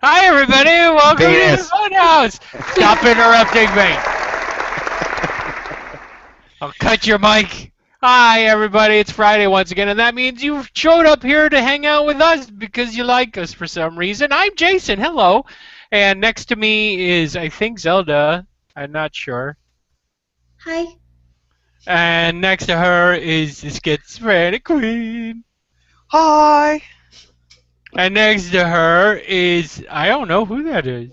Hi, everybody. Welcome to the Funhouse. Stop interrupting me. I'll cut your mic. Hi, everybody. It's Friday once again, and that means you showed up here to hang out with us because you like us for some reason. I'm Jason. Hello. And next to me is, I think, Zelda. I'm not sure. Hi. And next to her is the schizophrenic queen. Hi. And next to her is, I don't know who that is.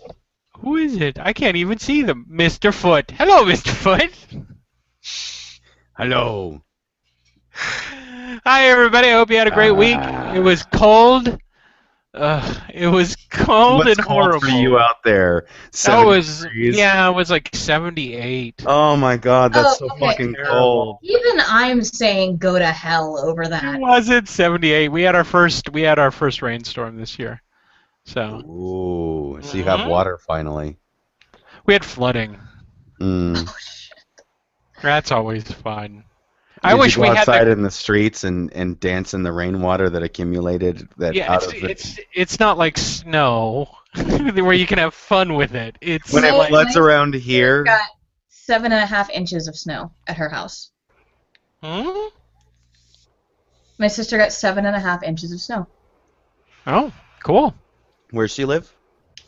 Who is it? I can't even see them. Mr. Foot. Hello, Mr. Foot. Hello. Hi, everybody. I hope you had a great week. It was cold. It was cold What's and cold horrible. for you out there? That was, degrees? yeah, it was like 78. Oh my God, that's so okay. fucking cold. Even I'm saying go to hell over It that. wasn't 78. We had our first rainstorm this year. So Ooh, so you have water finally. we had flooding. Mm. Oh, shit. That's always fun. Did I wish you we go had outside in the streets and dance in the rainwater that accumulated it's not like snow where you can have fun with it. It's when it like, floods around here. Got 7.5 inches of snow at her house. Hmm? My sister got 7.5 inches of snow. Oh, cool. Where's she live?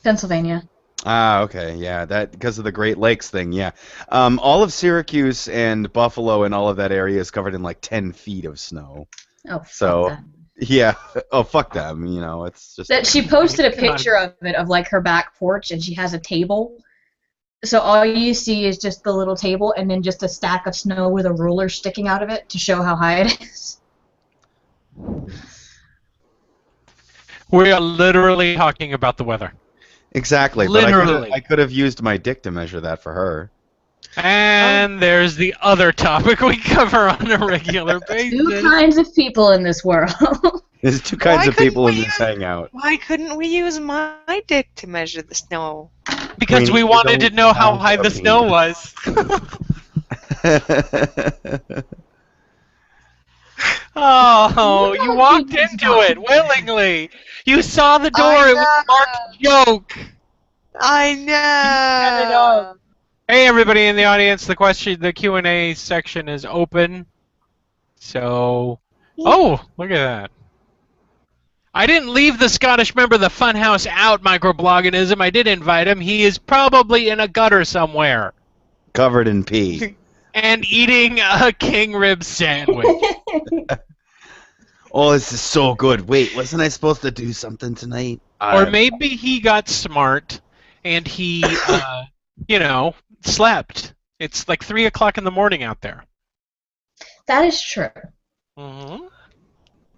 Pennsylvania. Ah, okay, yeah, that because of the Great Lakes thing, yeah. All of Syracuse and Buffalo and all of that area is covered in like 10 feet of snow. Oh, fuck So, that. yeah. Oh, fuck them. You know, it's just. That she posted a picture of it of like her back porch, and she has a table. So all you see is just the little table, and then just a stack of snow with a ruler sticking out of it to show how high it is. We are literally talking about the weather. Exactly. Literally. But I could have used my dick to measure that for her. And there's the other topic we cover on a regular basis. Two kinds of people in this world. There's two kinds of people in this hangout. Why couldn't we use my dick to measure the snow? Because we wanted to know how high the snow was. Oh, you walked into it willingly. You saw the door. It was marked joke. I know. Hey, everybody in the audience. The Q&A section is open. So, oh, look at that. I didn't leave the Scottish member of the Funhouse out, microbloganism. I did invite him. He is probably in a gutter somewhere. Covered in pee. And eating a king rib sandwich. Oh, this is so good. Wait, wasn't I supposed to do something tonight? Or maybe he got smart and he, slept. It's like 3 o'clock in the morning out there. That is true. Mm-hmm.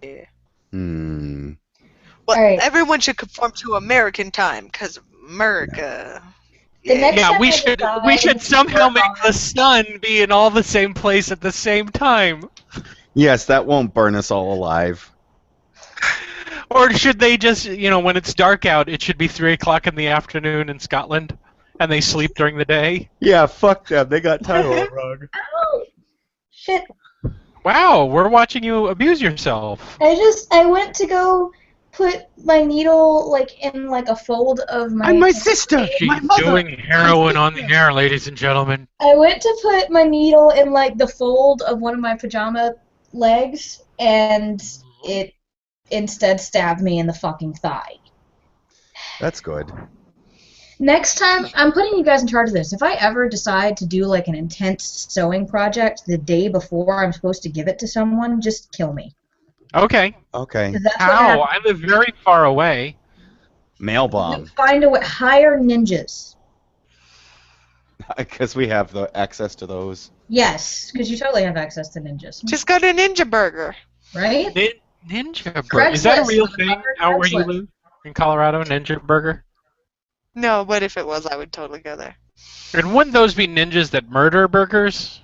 Yeah. Hmm. Well, All right. everyone should conform to American time, because America. The next Yeah, time we I should decide somehow to make the sun be in all the same place at the same time. Yes, that won't burn us all alive. Or should they just, when it's dark out, it should be 3 o'clock in the afternoon in Scotland, and they sleep during the day? Yeah, fuck them. They got time all wrong. Ow! Shit. Wow, we're watching you abuse yourself. I went to go put my needle in a fold of my. I'm my sister. She's My mother. doing heroin on the air, ladies and gentlemen. I went to put my needle in the fold of one of my pajama legs, and it instead stabbed me in the fucking thigh. That's good. Next time, I'm putting you guys in charge of this. If I ever decide to do an intense sewing project the day before I'm supposed to give it to someone, just kill me. Okay. Okay. 'Cause that's what How? happens. I live very far away. Mail bomb. Find a way. Hire ninjas. Because we have the access to those. Yes, because you totally have access to ninjas, Just got a ninja burger. right? Ninja Burger. Is that a Craigslist. real thing out where you Craigslist. live? In Colorado, Ninja Burger? No, but if it was, I would totally go there. And wouldn't those be ninjas that murder burgers?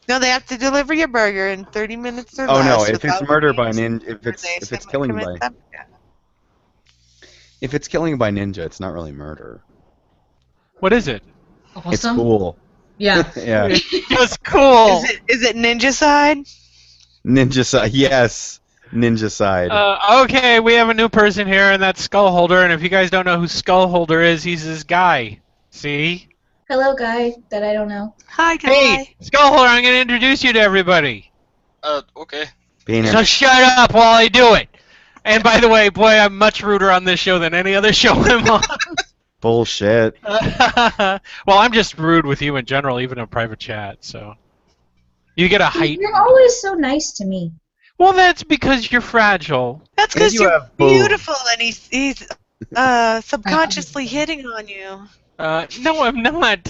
No, they have to deliver your burger in 30 minutes or Oh less. no! If it's without murder by being ninja, if they it's killing by semi-commit them. Yeah. if it's killing by ninja, it's not really murder. What is it? Awesome. It's cool. Yeah. Yeah. It's just cool. Is it ninja side? Ninja side. Yes. ninja side. Okay, we have a new person here, and that's Skullholder. And if you guys don't know who Skullholder is, he's this guy. See? Hello, guy that I don't know. Hi, guy. Hey, Skullholder, I'm going to introduce you to everybody. Okay. Penis. So shut up while I do it. And by the way, boy, I'm much ruder on this show than any other show I'm on. Bullshit. Well, I'm just rude with you in general, even in private chat. So you get a height. You're always so nice to me. Well, that's because you're fragile. That's And because you you're have boobs. beautiful and he's subconsciously hitting on you. No, I'm not.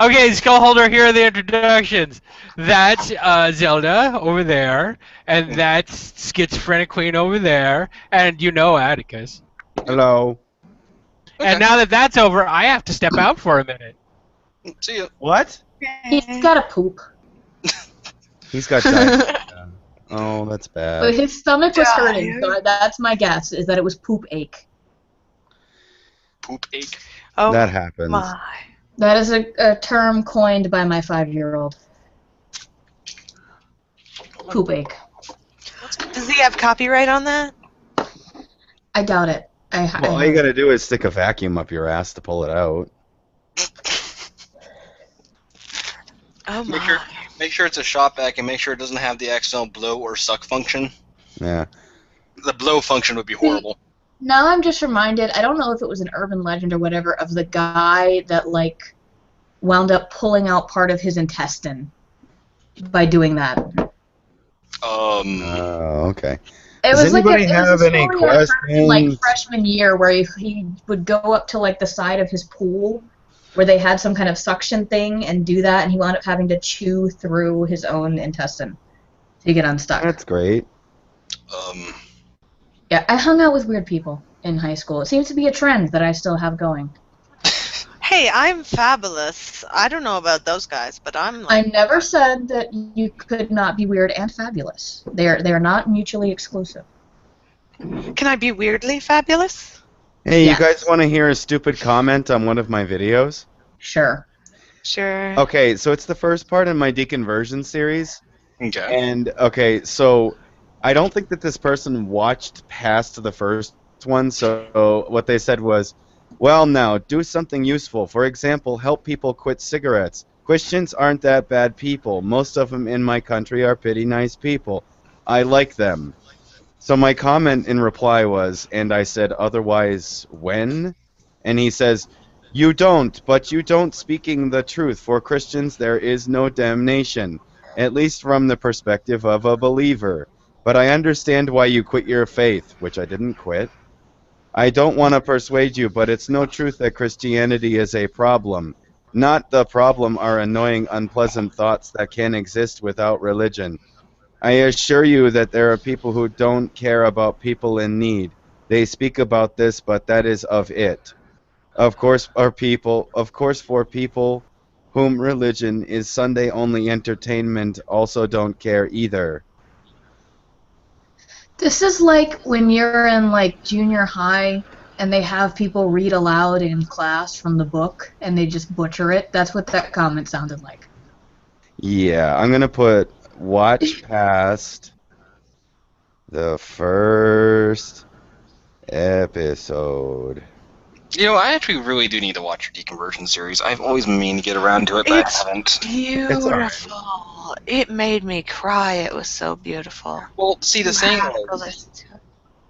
Okay, Skullholder, here are the introductions. That's Zelda over there, and that's Schizophrenic Queen over there, and you know Atticus. Hello. And now that that's over, I have to step out for a minute. See ya. What? He's got a poop. He's got diarrhea. Oh, that's But bad. his stomach was Diarrhea? hurting, so that's my guess, is that it was poop ache. Poop ache. Oh That happens. my. That is a term coined by my 5-year-old. Poop ache. Does he have copyright on that? I doubt it. Well, all you gotta do is stick a vacuum up your ass to pull it out. Oh Make my. sure, make sure it's a shop vac and make sure it doesn't have the accidental blow or suck function. Yeah. The blow function would be horrible. Now I'm just reminded, I don't know if it was an urban legend or whatever, of the guy that, like, wound up pulling out part of his intestine by doing that. Oh, okay. It Does was like anybody it was have a any story I heard in, like, questions? freshman year where he would go up to, like, the side of his pool where they had some kind of suction thing and do that, and he wound up having to chew through his own intestine to get unstuck. That's great. Yeah, I hung out with weird people in high school. It seems to be a trend that I still have going. Hey, I'm fabulous. I don't know about those guys, but I'm I like. never said that you could not be weird and fabulous. They are not mutually exclusive. Can I be weirdly fabulous? Hey, Yes. you guys want to hear a stupid comment on one of my videos? Sure. Sure. Okay, so it's the first part in my deconversion series. Okay. And, okay, so I don't think that this person watched past the first one, so what they said was, well, now, do something useful. For example, help people quit cigarettes. Christians aren't that bad people. Most of them in my country are pretty nice people. I like them. So my comment in reply was, and I said, otherwise, when? And he says, you don't, but you don't speaking the truth. For Christians, there is no damnation, at least from the perspective of a believer. But I understand why you quit your faith, which I didn't quit. I don't want to persuade you, but it's no truth that Christianity is a problem. Not the problem are annoying, unpleasant thoughts that can exist without religion. I assure you that there are people who don't care about people in need. They speak about this, but that is of it. Of course, for people whom religion is Sunday-only entertainment also don't care either. This is like when you're in, like, junior high and they have people read aloud in class from the book and they just butcher it. That's what that comment sounded like. Yeah, I'm gonna put watch past the first episode. You know, I actually really do need to watch your deconversion series. I've always been meaning to get around to it, but It's I haven't. beautiful. It made me cry. It was so beautiful. Well, see, the You thing have to was, listen to it.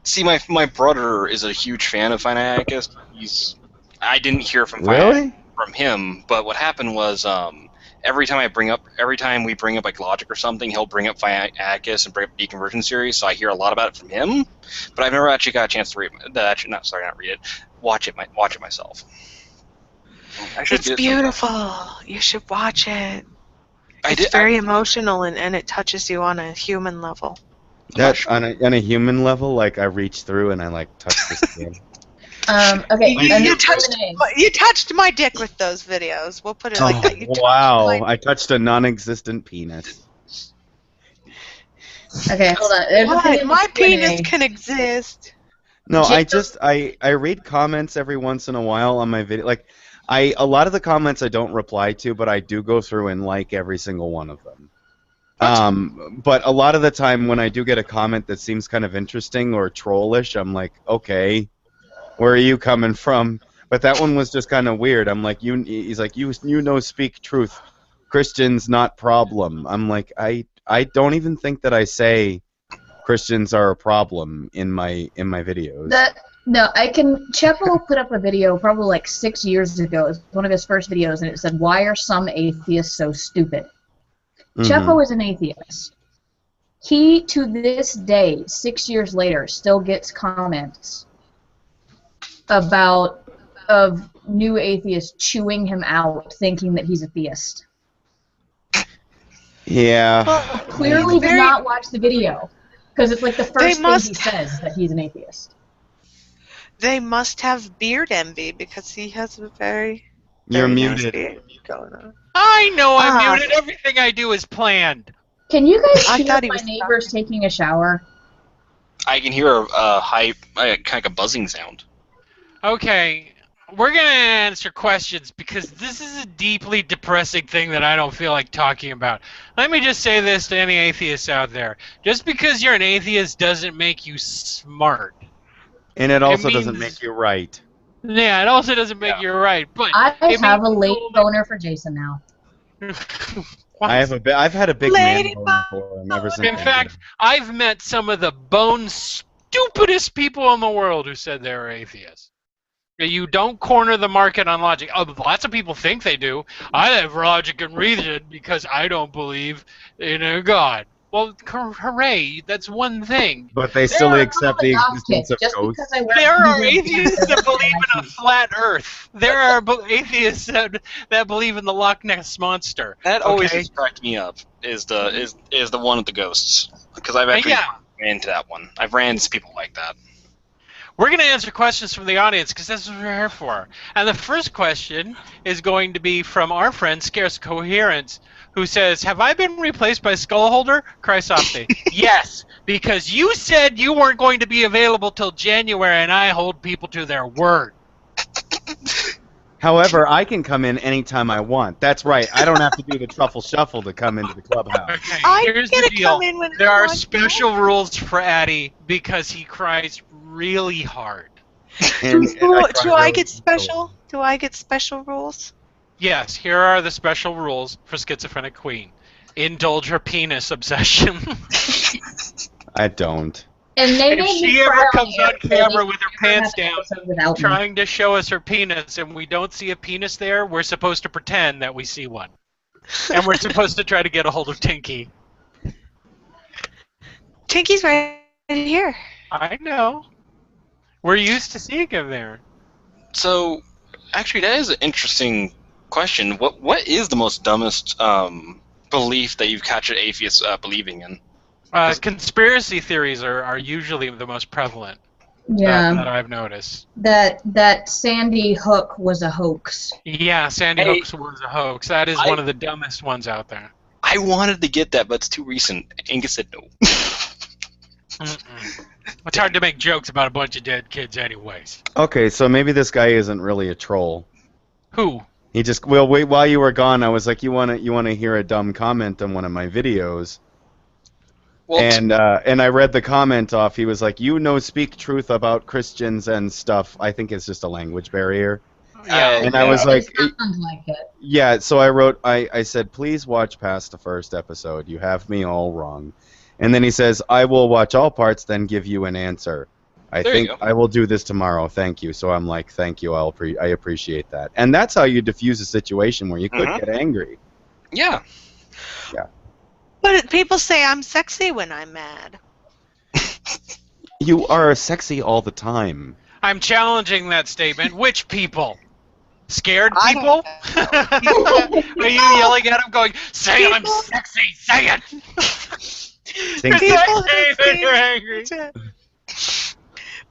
see, my brother is a huge fan of Fanaticus. I didn't hear from Really? from him, but what happened was, every time we bring up like Logic or something, he'll bring up Fanaticus and bring up deconversion series. So I hear a lot about it from him, but I've never actually got a chance to read watch it myself. I should It's do it sometime. beautiful. You should watch it. It's very emotional and it touches you on a human level. That on a human level, like I reach through and I like touch the skin. Okay, and You Q&A. touched my dick with those videos. We'll put it like that. You touched Wow, my- I touched a non-existent penis. Okay, hold on. There's a What? thing in My Q&A. penis can exist. No, Jacob- I read comments every once in a while on my video. Like a lot of the comments I don't reply to, but I do go through and like every single one of them. But a lot of the time when I do get a comment that seems kind of interesting or trollish, I'm like, okay, where are you coming from? But that one was just kind of weird. I'm like, he's like, you know, speak truth. Christians not problem. I'm like, I don't even think that I say Christians are a problem in my videos. Chepo put up a video probably like 6 years ago. It was one of his first videos, and it said, "Why are some atheists so stupid?" Chepo is an atheist. He, to this day, 6 years later, still gets comments of new atheists chewing him out, thinking that he's a theist. Yeah. Well, clearly did not watch the video, because it's like the first thing he says that he's an atheist. They must have beard envy because he has a very You're nice muted. beard going on. I know I'm muted. Everything I do is planned. Can you guys hear my neighbors taking a shower? I can hear a high, kind of a buzzing sound. Okay, we're gonna answer questions because this is a deeply depressing thing that I don't feel like talking about. Let me just say this to any atheists out there: just because you're an atheist doesn't make you smart. And it also doesn't make you right. Yeah, it also doesn't make you right. But I have a late boner for Jason now. I've had a big man boner for him ever since. In fact, I've met some of the bone stupidest people in the world who said they were atheists. You don't corner the market on logic. Oh, lots of people think they do. I have logic and reason because I don't believe in a God. Well, hooray, that's one thing. But they still accept the existence of ghosts. There are atheists that believe in a flat Earth. There are atheists that believe in the Loch Ness Monster. That always has cracked me up. Is the one with the ghosts? Because I've actually ran into that one. I've ran into people like that. We're going to answer questions from the audience because that's what we're here for. And the first question is going to be from our friend Scarce Coherence, who says, "Have I been replaced by Skullholder?" Chrysopte. Yes, because you said you weren't going to be available till January, and I hold people to their word. However, I can come in anytime I want. That's right. I don't have to do the truffle shuffle to come into the clubhouse. Okay, here's the deal. There are special rules for Addy because he cries really hard. Do I get special? Do I get special rules? Yes, here are the special rules for Schizophrenic Queen. Indulge her penis obsession. I don't. And if she ever comes on camera with her pants down, trying to show us her penis, and we don't see a penis there, we're supposed to pretend that we see one. And we're supposed to try to get a hold of Tinky. Tinky's right here. I know. We're used to seeing him there. So, actually, that is an interesting question. What is the most dumbest belief that you've captured atheists believing in? Conspiracy theories are usually the most prevalent. Yeah. That I've noticed. That Sandy Hook was a hoax. Yeah, Sandy Hook was a hoax. That is one of the dumbest ones out there. I wanted to get that, but it's too recent. Angus said no. It's hard to make jokes about a bunch of dead kids anyways. Okay, so maybe this guy isn't really a troll. Who? He just wait while you were gone. I was like, you want to hear a dumb comment on one of my videos? Well, and I read the comment off. He was like, speak truth about Christians and stuff. I think it's just a language barrier. Yeah, and I was like, like it. Yeah, so I wrote, I said, please watch past the first episode. You have me all wrong. And then he says, I will watch all parts, then give you an answer. I think I will do this tomorrow. Thank you. So I'm like, thank you. I appreciate that. And that's how you diffuse a situation where you could get angry. Yeah. Yeah. But people say I'm sexy when I'm mad. You are sexy all the time. I'm challenging that statement. Which people? Scared people? Are you yelling at them going, say I'm sexy, say it! You're angry.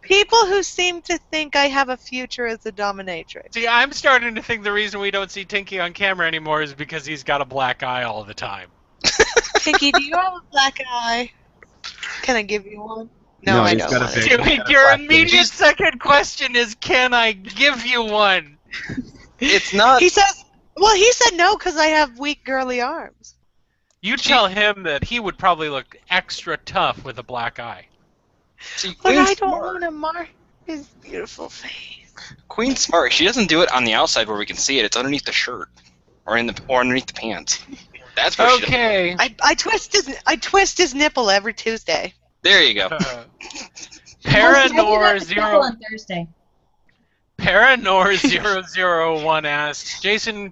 People who seem to think I have a future as a dominatrix. See, I'm starting to think the reason we don't see Tinky on camera anymore is because he's got a black eye all the time. Tinky, do you have a black eye? Can I give you one? No, I don't. Your immediate second question is, can I give you one? It's not. He said no because I have weak girly arms. You tell him that he would probably look extra tough with a black eye. See, But Queen's I don't smart. want to mar his beautiful face. Queen's smart. She doesn't do it on the outside where we can see it. It's underneath the shirt, or underneath the pants. That's where she does it. Okay. I twist his nipple every Tuesday. There you go. Paranor0 on Thursday. Paranor001 asks, Jason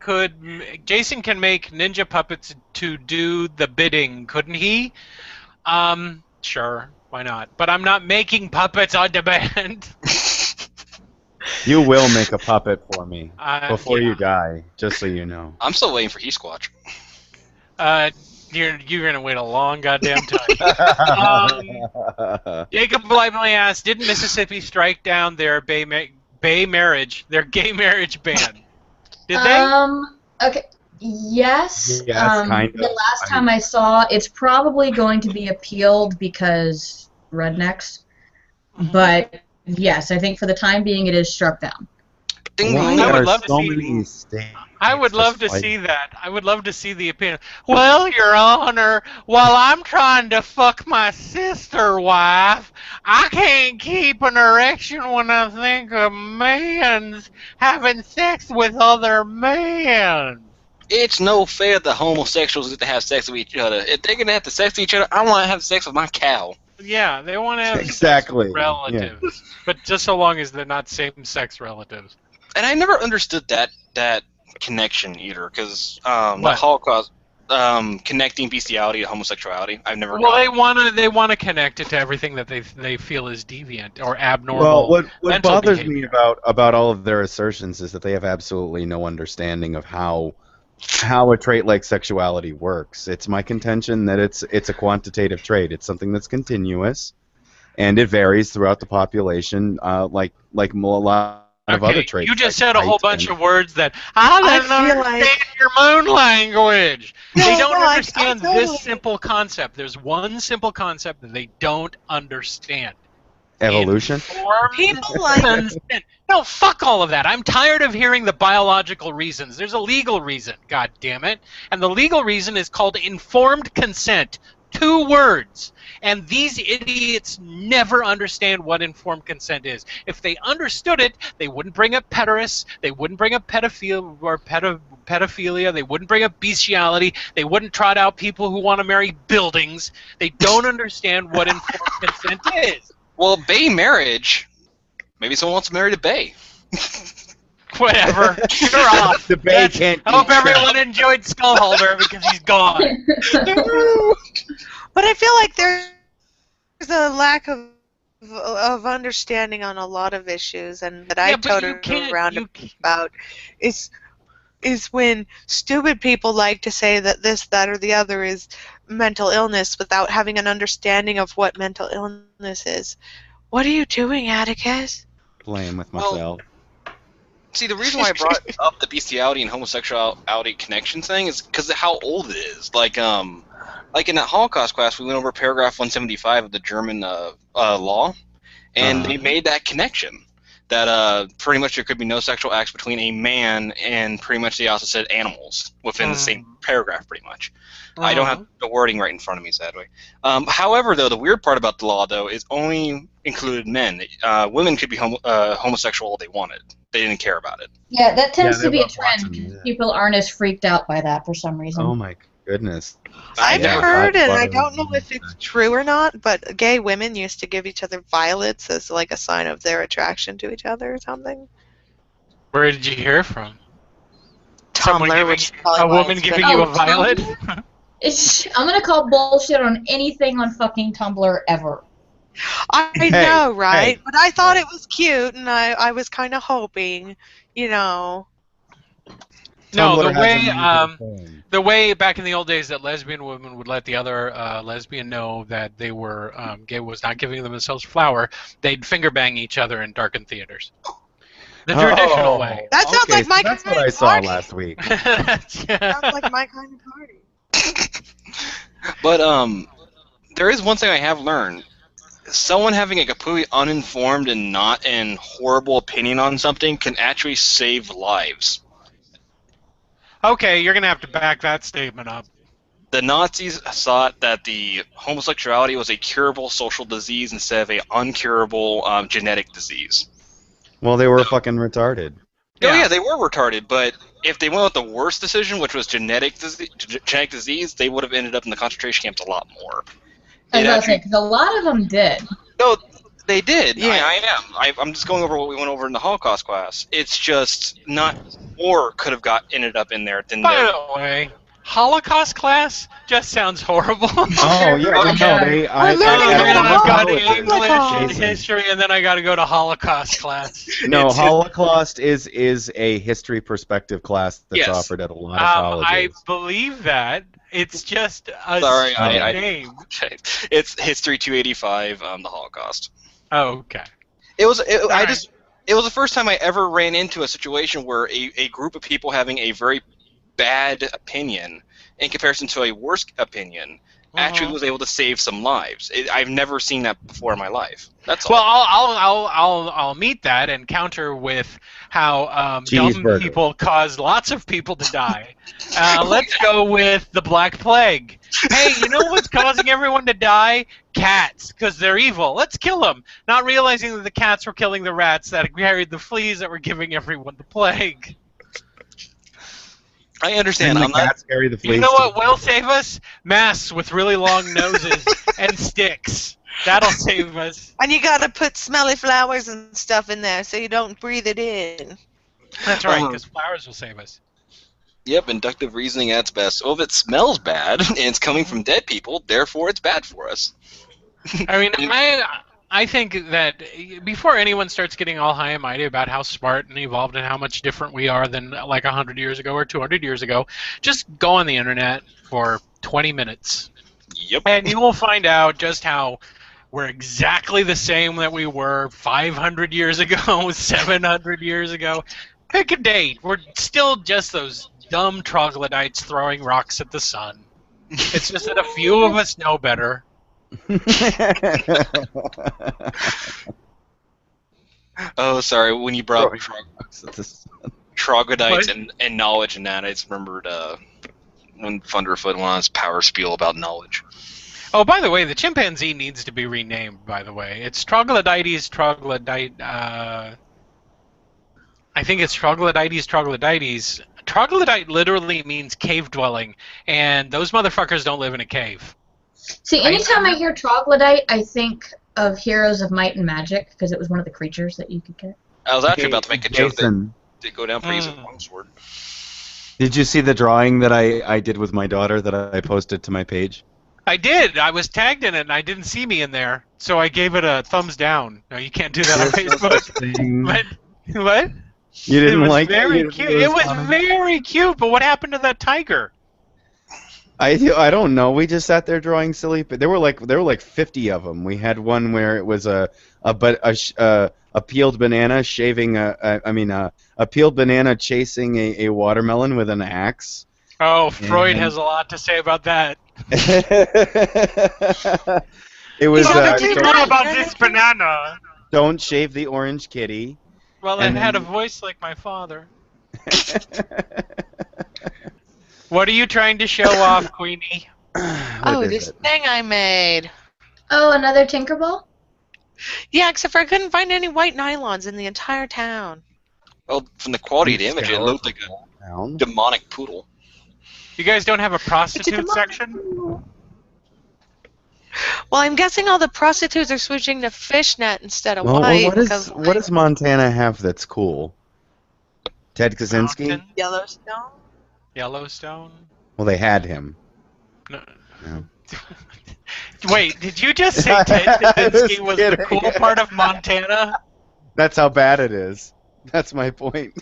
can make ninja puppets to do the bidding, couldn't he? Sure, why not? But I'm not making puppets on demand. You will make a puppet for me before yeah. you die, just so you know. I'm still waiting for He-Squatch. You're gonna wait a long goddamn time. Jacob Lively asks, didn't Mississippi strike down their gay marriage ban? Did they? Okay. Yes. Yes, kind of. The last time I saw, it's probably going to be appealed because rednecks. But yes, I think for the time being, it is struck down. Why I would are love to so see- many states I would love to just like- see that. I would love to see the opinion. Well, Your Honor, while I'm trying to fuck my sister wife, I can't keep an erection when I think of men's having sex with other men. It's no fair that homosexuals get to have sex with each other. If they're gonna have to sex with each other, I want to have sex with my cow. Yeah, they want to have Exactly, sex with relatives, but just so long as they're not same-sex relatives. And I never understood that connection either, because the What? Holocaust connecting bestiality to homosexuality. I've never. Well, gotten they want to connect it to everything that they feel is deviant or abnormal. Well, what mental bothers behavior. me about all of their assertions is that they have absolutely no understanding of how a trait like sexuality works. It's my contention that it's a quantitative trait. It's something that's continuous, and it varies throughout the population, like a lot of other traits. You just like said a whole height bunch and- of words that I don't I feel understand like- your moon language. No, They don't no, I understand totally- this simple concept. There's one simple concept that they don't understand. evolution. Informed People like- consent. No, fuck all of that. I'm tired of hearing the biological reasons. There's a legal reason, god damn it. And the legal reason is called informed consent. 2 words. And these idiots never understand what informed consent is. If they understood it, they wouldn't bring up pederast, they wouldn't bring up pedophilia, they wouldn't bring up bestiality, they wouldn't trot out people who want to marry buildings. They don't understand what informed consent is. Well, bay marriage. Maybe someone wants to marry the bay. Whatever. You're off. The bay can't. I hope keep track. everyone enjoyed Skullholder because he's gone. But I feel like there's a lack of understanding on a lot of issues, and that I Yeah, but you toted can't- around you about is when stupid people like to say that this, that, or the other is mental illness without having an understanding of what mental illness is. What are you doing, Atticus? Playing with Well, myself. See, the reason why I brought up the bestiality and homosexuality connection thing is because of how old it is. Like in that Holocaust class, we went over paragraph 175 of the German law, and they made that connection. That pretty much there could be no sexual acts between a man, and pretty much they also said animals within the same paragraph, pretty much. I don't have the wording right in front of me, sadly. However, though, the weird part about the law, though, is only included men. Women could be homosexual all they wanted. They didn't care about it. Yeah, that tends to they be a love trend. watching Because that. people aren't as freaked out by that for some reason. Oh my goodness. I've Yeah, heard, that's and I what don't I know was if it's true or not, but gay women used to give each other violets as like a sign of their attraction to each other or something. Where did you hear from? Someone Tumblr, giving which is you- probably a why woman it's giving been- you a Oh, violet? I'm gonna call bullshit on anything on fucking Tumblr ever. I Hey, know, right? hey. But I thought it was cute, and I was kind of hoping, you know. No, Tumblr the has way a new thing. the way back in the old days that lesbian women would let the other lesbian know that they were gay was not giving themselves flower, they'd finger bang each other in darkened theaters. The traditional Oh, way. That sounds okay, like my so that's kind what I of saw party. last week. Sounds like my kind of party. But there is one thing I have learned. Someone having a completely uninformed and not an horrible opinion on something can actually save lives. Okay, you're gonna have to back that statement up. The Nazis thought that the homosexuality was a curable social disease instead of a uncurable genetic disease. Well, they were fucking retarded. Oh yeah, they were retarded, but if they went with the worst decision, which was genetic disease, they would have ended up in the concentration camps a lot more. I was about to say, because a lot of them did. No, they did. Yeah. I'm just going over what we went over in the Holocaust class. It's just not more could have ended up in there than. By the way, Holocaust class just sounds horrible. Oh yeah, no, they. I've got English and Jason. history, and then I got to go to Holocaust class. No, Holocaust is a history perspective class that's Yes. offered at a lot of colleges. I believe that. It's just a Sorry, I name. Okay. It's History 285, the Holocaust. Oh, okay. It was the first time I ever ran into a situation where a group of people having a very bad opinion in comparison to a worse opinion actually was able to save some lives. I've never seen that before in my life. That's all. Well, I'll meet that and counter with how dumb Cheeseburger. people cause lots of people to die. Let's go with the Black Plague. Hey, you know what's causing everyone to die? Cats, because they're evil. Let's kill them. Not realizing that the cats were killing the rats that carried the fleas that were giving everyone the plague. I understand. And I'm the not. cats carry the fleas. You know what will save us? Masks with really long noses and sticks. That'll save us. And you gotta put smelly flowers and stuff in there so you don't breathe it in. That's right, because flowers will save us. Yep, inductive reasoning at its best. Well, if it smells bad and it's coming from dead people, therefore it's bad for us. I mean, I think that before anyone starts getting all high and mighty about how smart and evolved and how much different we are than like 100 years ago or 200 years ago, just go on the internet for 20 minutes. Yep. And you will find out just how we're exactly the same that we were 500 years ago, 700 years ago. Pick a date. We're still just those dumb troglodytes throwing rocks at the sun. It's just that a few of us know better. Oh, sorry. When you brought up troglodytes What? and knowledge and that, I just remembered when Thunderfoot went on his power spiel about knowledge. Oh, by the way, the chimpanzee needs to be renamed, by the way. It's Troglodytes troglodyte... I think it's Troglodytes troglodytes. Troglodyte literally means cave dwelling, and those motherfuckers don't live in a cave. See, anytime I hear troglodyte, I think of Heroes of Might and Magic, because it was one of the creatures that you could get. I was actually about to make a joke that Jason, did go down for using a longsword. did you see the drawing that I did with my daughter that I posted to my page? I did. I was tagged in it, and I didn't see me in there, so I gave it a thumbs down. No, you can't do that on Facebook. What? You didn't It was like very it? cute. It was very cute, but what happened to that tiger? I don't know. We just sat there drawing silly. But there were like 50 of them. We had one where it was a peeled banana shaving a peeled banana chasing a watermelon with an axe. Oh, Freud has a lot to say about that. It was What do you know about this banana? don't shave the orange kitty. Well, it had a voice like my father. What are you trying to show off, Queenie? Oh, this thing I made. Oh, another Tinkerbell? Yeah, except for I couldn't find any white nylons in the entire town. Well, from the quality of the image, it looked like a demonic poodle. You guys don't have a prostitute section? Well, I'm guessing all the prostitutes are switching to fishnet instead of Well, white. what does Montana have that's cool? Ted Kaczynski? Mountain? Yellowstone? Yellowstone? Well, they had him. No. Yeah. Wait, did you just say Ted Kaczynski was the cool part of Montana? That's how bad it is. That's my point.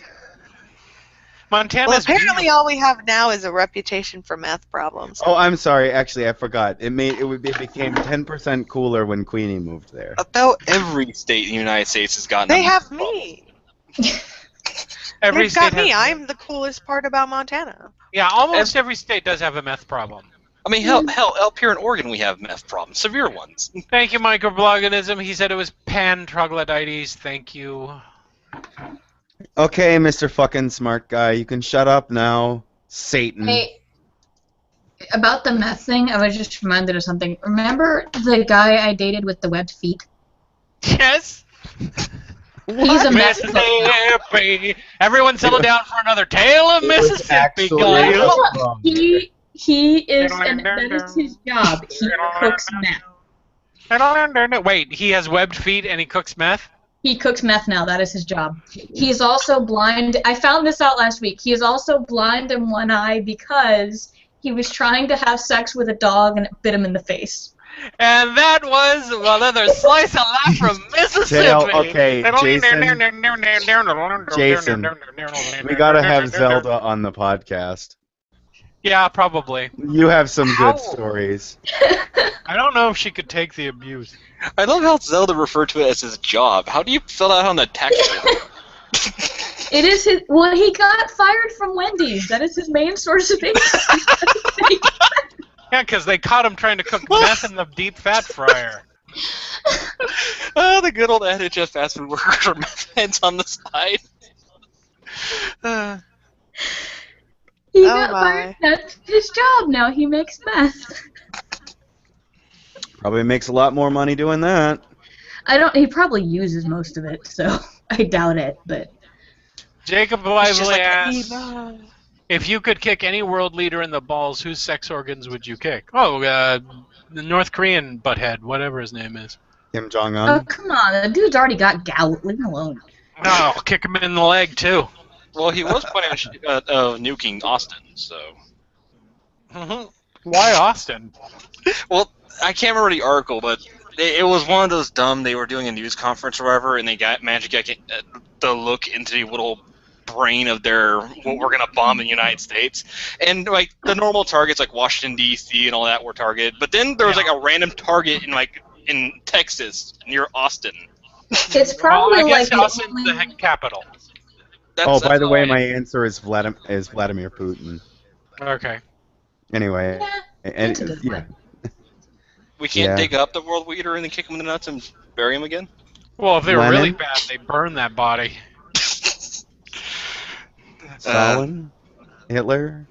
Montana's Well, apparently beautiful. all we have now is a reputation for math problems. Oh, I'm sorry. Actually, I forgot. It became 10% cooler when Queenie moved there. About every state in the United States has gotten. They have me. Every They've state got me. has- I'm the coolest part about Montana. Yeah, almost every state does have a meth problem. I mean, hell, up here in Oregon we have meth problems, severe ones. Thank you, Microbloganism. He said it was pan-troglodytes. Thank you. Okay, Mr. fucking smart guy, you can shut up now. Satan. Hey, About the meth thing, I was just reminded of something. Remember the guy I dated with the webbed feet? Yes. He's a meth cook now. Mississippi. Everyone settle down for another tale of It was Mississippi, actually guys. a song. He is, and that is his job. He cooks meth. Wait, he has webbed feet and he cooks meth? He cooks meth now. That is his job. He's also blind. I found this out last week. He is also blind in one eye because he was trying to have sex with a dog and it bit him in the face. And that was another slice of life from Mississippi. Dale, okay, Jason, we gotta have Zelda on the podcast. Yeah, probably. You have some good Ow. stories. I don't know if she could take the abuse. I love how Zelda referred to it as his job. How do you fill that on the tax bill? It is his. Well, he got fired from Wendy's. That is his main source of income. Yeah, because they caught him trying to cook meth in the deep fat fryer. Oh, the good old adage of fast food workers are meth heads on the side. He Oh got my. fired. That's his job now. He makes meth. Probably makes a lot more money doing that. I don't. He probably uses most of it, so I doubt it. But Jacob It's just Lively like, asks, Emo. if you could kick any world leader in the balls, whose sex organs would you kick? Oh, the North Korean butthead, whatever his name is. Kim Jong oh Un. come on, the dude's already got gout. Leave him alone. No, I'll kick him in the leg, too. Well, he was planning on nuking Austin, so. Why Austin? Well, I can't remember the article, but it was one of those dumb. They were doing a news conference or whatever, and they managed to get the look into the little brain of their what we're gonna bomb in the United States, and like the normal targets like Washington D.C. and all that were targeted, but then there was like a random target in Texas near Austin. It's probably I guess like Austin's the capital. Oh, by the all way, I- my answer is Vladimir Putin. Okay. Anyway, Yeah, and, that's a good yeah. one. we can't Yeah. dig up the world leader and then kick him in the nuts and bury him again. Well, if they were Lenin? really bad, they burn that body. Stalin, Hitler,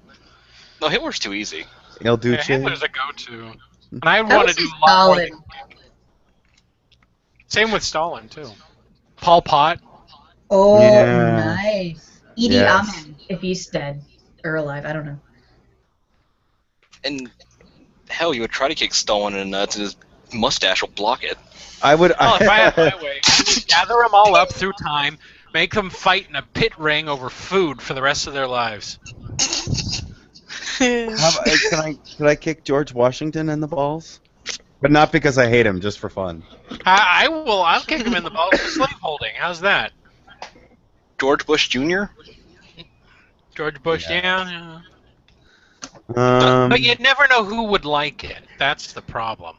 No, Hitler's too easy. El Yeah, Duce. Hitler's a go-to. And I That want was to do a lot more Stalin. than Same with Stalin, too. Pol Pot. Oh, Yeah. nice. Edie Yes. Amin, if he's dead or alive, I don't know. And hell, you would try to kick Stalin in the nuts, and his mustache will block it. I would. Oh, if I had my way, I would gather them all up through time, make them fight in a pit ring over food for the rest of their lives. Can I kick George Washington in the balls? But not because I hate him, just for fun. I'll kick him in the balls for slaveholding. How's that? George Bush Jr. George Bush, Yeah. yeah. Um, But you'd never know who would like it. That's the problem.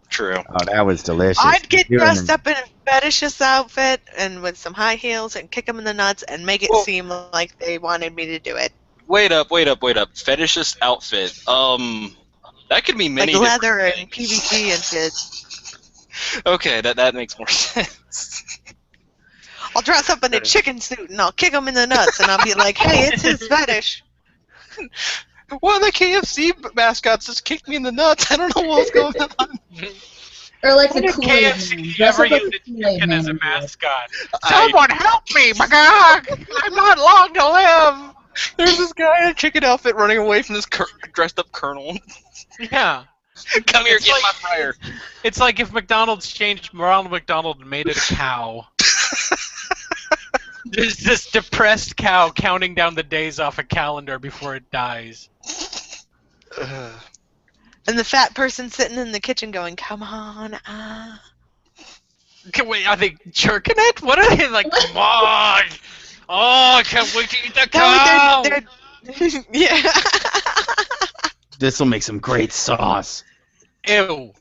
True. oh, that was delicious. I'd get You dressed and- up in a fetishist outfit and with some high heels and kick them in the nuts and make it Well- seem like they wanted me to do it. Wait up. Fetishist outfit. That could be Like many. leather different and things. PVC and shit. Okay, that makes more sense. I'll dress up in a chicken suit and I'll kick him in the nuts and I'll be like, hey, it's his fetish. One of the KFC mascots just kicked me in the nuts. I don't know what's going on. Or like Why the did Kool-Aid man. KFC Dress ever up like use the a Kool-Aid chicken as a man. mascot? I- Someone help me, my God! I'm not long to live! There's this guy in a chicken outfit running away from this dressed up colonel. Yeah. Come here, It's get like- my fryer. It's like if McDonald's changed Ronald McDonald and made it a cow. There's this depressed cow counting down the days off a calendar before it dies. And the fat person sitting in the kitchen going, come on, Wait, are they jerking it? What are they like? Come on! Oh, I can't wait to eat the cow! No, they're yeah. This will make some great sauce. Ew.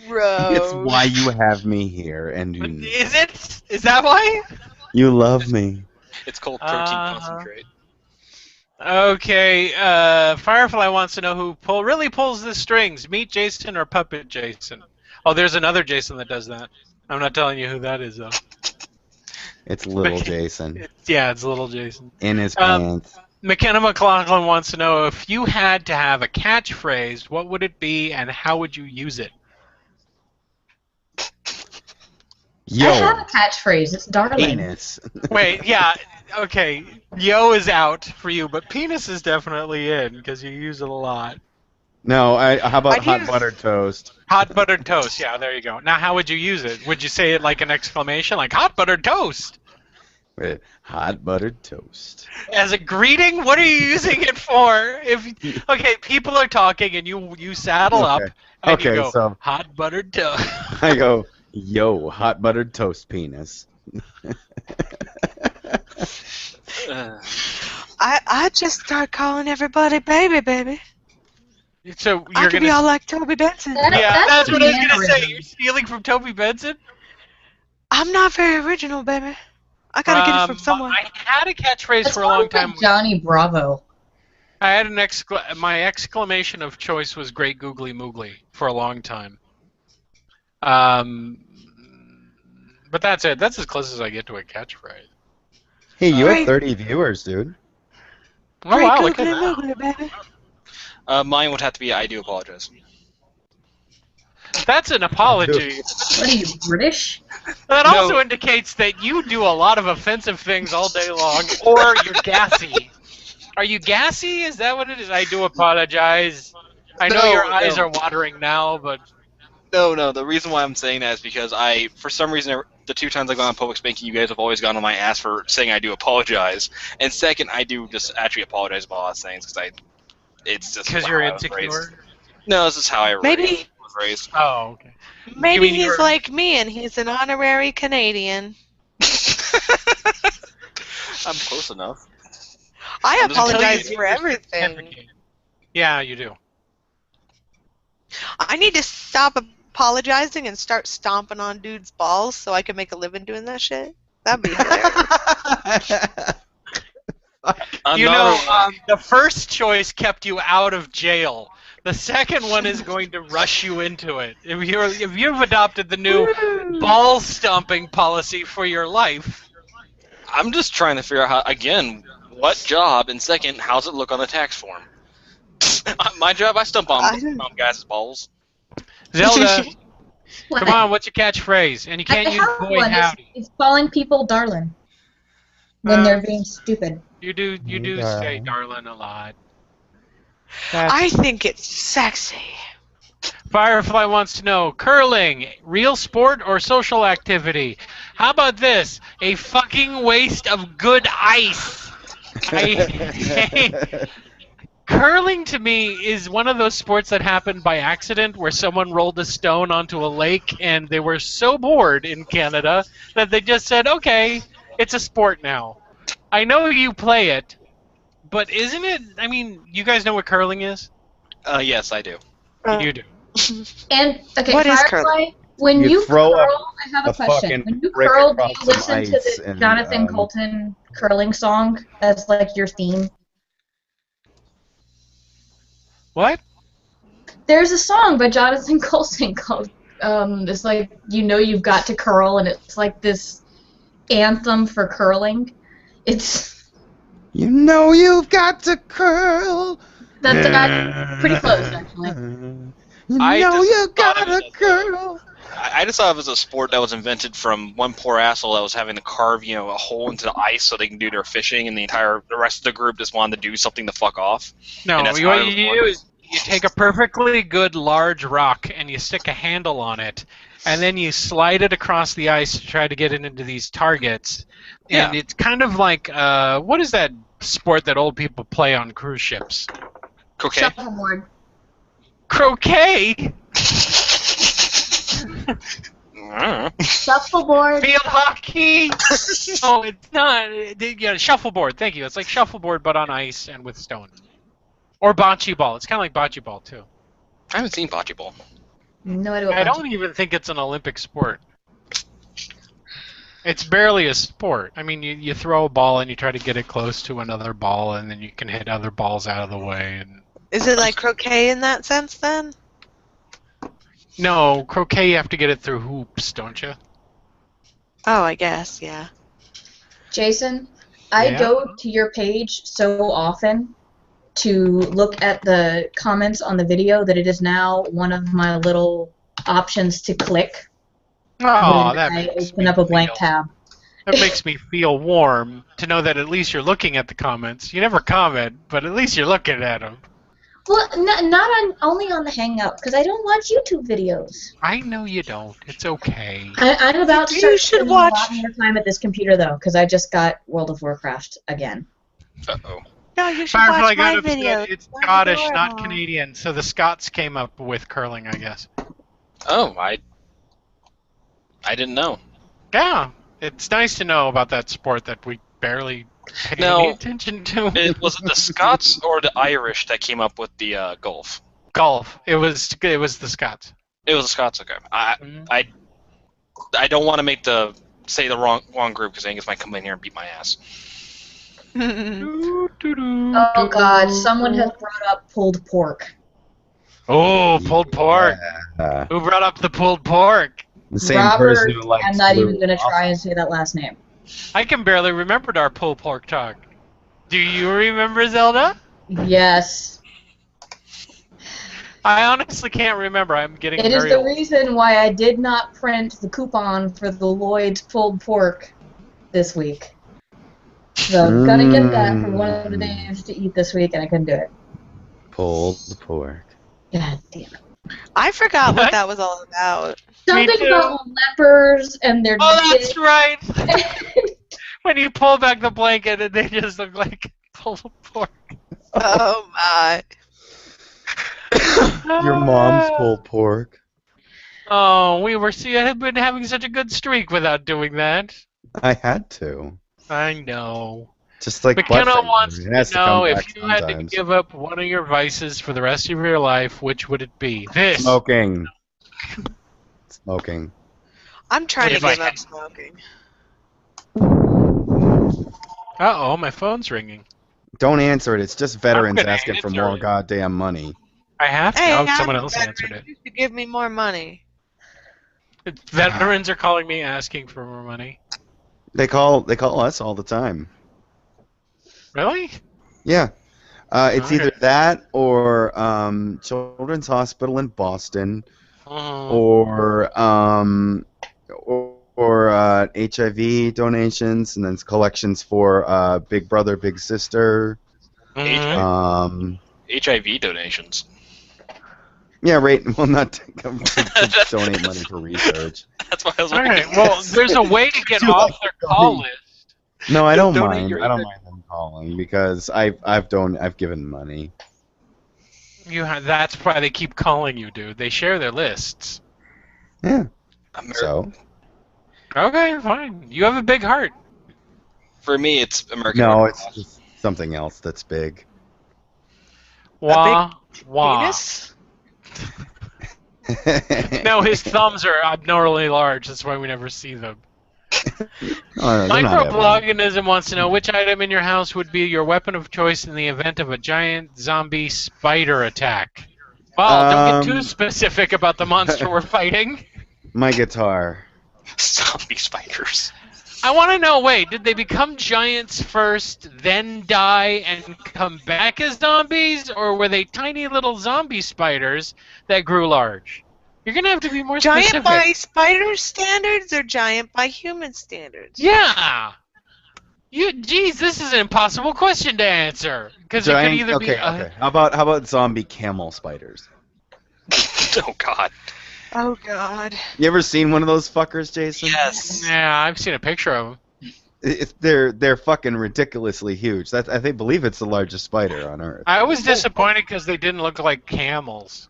Gross. It's why you have me here, and Is it? Is that why? you love me. It's called protein concentrate. Okay, Firefly wants to know who really pulls the strings, Meat Jason or Puppet Jason? Oh, there's another Jason that does that. I'm not telling you who that is, though. It's little Jason Yeah, it's little Jason. in his pants. McKenna McLaughlin wants to know if you had to have a catchphrase, what would it be and how would you use it? I have Yo, a catchphrase. It's darling. penis. Wait, yeah, okay. Yo is out for you, but penis is definitely in because you use it a lot. No, how about I'd hot use- buttered toast? Hot buttered toast. Yeah, there you go. Now, how would you use it? Would you say it like an exclamation, like hot buttered toast? Wait, hot buttered toast. As a greeting? What are you using it for? Okay, people are talking and you saddle up and you Okay, go so hot buttered toast. I go, yo, hot buttered toast penis. I just start calling everybody baby. So I you're could be gonna all like Toby Benson. yeah, that's what I was gonna say. mannerism. You're stealing from Toby Benson. I'm not very original, baby. I gotta get it from someone. I had a catchphrase That for a long sounds like time. Johnny Bravo. I had my exclamation of choice was "Great Googly Moogly" for a long time. But that's it. That's as close as I get to a catchphrase. Hey, you Great. have 30 viewers, dude. Oh wow, look at Googly that. moogly, baby. Mine would have to be I do apologize. That's an apology. What are you, British? That No. also indicates that you do a lot of offensive things all day long, or you're gassy. Are you gassy? Is that what it is? I do apologize. I know No, your eyes no. are watering now, but No. The reason why I'm saying that is because for some reason, the 2 times I've gone on public spanking, you guys have always gone on my ass for saying I do apologize. And second, I do just actually apologize about a lot of things it's just because how you're I was raised. insecure. No, this is how I Maybe- was raised. Oh, okay. Maybe mean he's you're- like me and he's an honorary Canadian. I'm close enough. I I'm just telling apologize you- for everything. Yeah, you do. I need to stop apologizing and start stomping on dudes' balls so I can make a living doing that shit. That'd be hilarious. I'm You not know, a- the first choice kept you out of jail. The second one is going to rush you into it. If you've adopted the new ball stomping policy for your life, I'm just trying to figure out how, again, what job, and second, how's it look on the tax form? My job, I stomp on guys' balls. Zelda, What? come on, what's your catchphrase? And you I can't use have boy one. howdy. It's calling people darling when they're being stupid. You do Yeah. say darling a lot. I think it's sexy. Firefly wants to know, curling, real sport or social activity? How about this? A fucking waste of good ice. Curling to me is one of those sports that happened by accident where someone rolled a stone onto a lake and they were so bored in Canada that they just said, okay, it's a sport now. I know you play it, but isn't it, I mean, you guys know what curling is? Yes, I do. You do. And okay, What is Firefly, curling? when You you throw curl, I have a a question. fucking When you brick curl, do across you some listen to ice the and, Jonathan Colton curling song as like your theme? What? There's a song by Jonathan Colton called it's like you've got to curl, and it's like this anthem for curling. It's You know you've got to curl. that's pretty close actually. You I know just you thought of gotta it as a- curl. I just thought it was a sport that was invented from one poor asshole that was having to carve, a hole into the ice so they can do their fishing, and the rest of the group just wanted to do something to fuck off. No, And that's what how I was you born. do is you take a perfectly good large rock and you stick a handle on it, and then you slide it across the ice to try to get it into these targets. And Yeah. it's kind of like, what is that sport that old people play on cruise ships? Okay. Shuffleboard. Croquet? Shuffleboard. Field hockey? Oh, it's not. Yeah, shuffleboard. Thank you. It's like shuffleboard, but on ice and with stones. Or bocce ball. It's kind of like bocce ball, too. I haven't seen bocce ball. No idea what I bunch don't even think it's an Olympic sport. It's barely a sport. I mean, you throw a ball and you try to get it close to another ball, and then you can hit other balls out of the way. And Is it like croquet in that sense then? no, croquet you have to get it through hoops, don't you? Oh, I guess, yeah. Jason, I Yeah. go to your page so often to look at the comments on the video that it is now one of my little options to click Oh, when that I makes open me up a blank feel. tab. That makes me feel warm to know that at least you're looking at the comments. You never comment, but at least you're looking at them. Well, not on only on the Hangout because I don't watch YouTube videos. I know you don't. It's okay. I'm about to You start should spending watch- a lot more time at this computer though because I just got World of Warcraft again. Uh-oh. No, you should Firefly watch my got upset. videos. It's They're Scottish, not adorable. Canadian. So the Scots came up with curling, I guess. Oh, I didn't know. Yeah, it's nice to know about that sport that we barely pay Now, any attention to. Was it the Scots or the Irish that came up with the golf? Golf. It was the Scots. It was the Scots. Okay. Mhm. I don't want to say the wrong group because Angus might come in here and beat my ass. Oh God, someone has brought up pulled pork. Oh, pulled pork. Yeah. Who brought up the pulled pork? The same Robert, person who likes I'm not blue even going to waffle. try and say that last name. I can barely remember our pulled pork talk. Do you remember, Zelda? Yes. I honestly can't remember. I'm getting It is very the old. reason why I did not print the coupon for the Lloyd's pulled pork this week. So I'm going to get that for one of the days to eat this week, and I couldn't do it. Pulled pork. God damn it. I forgot What? what that was all about. Something too. about lepers and their Oh, that's dick. right. When you pull back the blanket and they just look like pulled pork. Oh my. Your mom's pulled pork. Oh, we were had been having such a good streak without doing that. I had to. I know. Just like McKenna butt wants fingers. It to has know come if back you had to sometimes. give up one of your vices for the rest of your life, which would it be? This. Smoking. Smoking. I'm trying to If I give up had- smoking. Uh-oh, my phone's ringing. Don't answer it. It's just veterans gonna asking for answer more it. goddamn money. I have to. Hey, Oh, I'm someone a else veteran. answered it. You should give me more money. Veterans are calling me asking for more money. They call us all the time. Really? Yeah. It's Okay. either that or Children's Hospital in Boston or HIV donations and then collections for Big Brother, Big Sister. Mhm. HIV donations. Yeah, right. Well, not to donate money for research. That's why I was Okay, wondering. well, there's a way to get off their call list. No, I don't Donate mind. your I don't mind them calling because I've given money. That's why they keep calling you, dude. They share their lists. Yeah. Ameri- So Okay, fine. You have a big heart. For me, it's American. no, Red it's Cross. just something else that's big. Wah, wah. Penis? No, his thumbs are abnormally large. That's why we never see them. Oh, they're not Microbloganism wants to know which item in your house would be your weapon of choice in the event of a giant zombie spider attack. Well, don't get too specific about the monster we're fighting. My guitar. Zombie spiders. I want to know, wait, did they become giants first, then die and come back as zombies? Or were they tiny little zombie spiders that grew large? You're going to have to be more Giant specific. by spider standards or giant by human standards? Yeah! Geez, this is an impossible question to answer. Because it could Giant. either be... Okay. How about zombie camel spiders? Oh God. Oh god. You ever seen one of those fuckers, Jason? Yes. Yeah, I've seen a picture of them. They're fucking ridiculously huge. I believe it's the largest spider on Earth. I was disappointed because they didn't look like camels.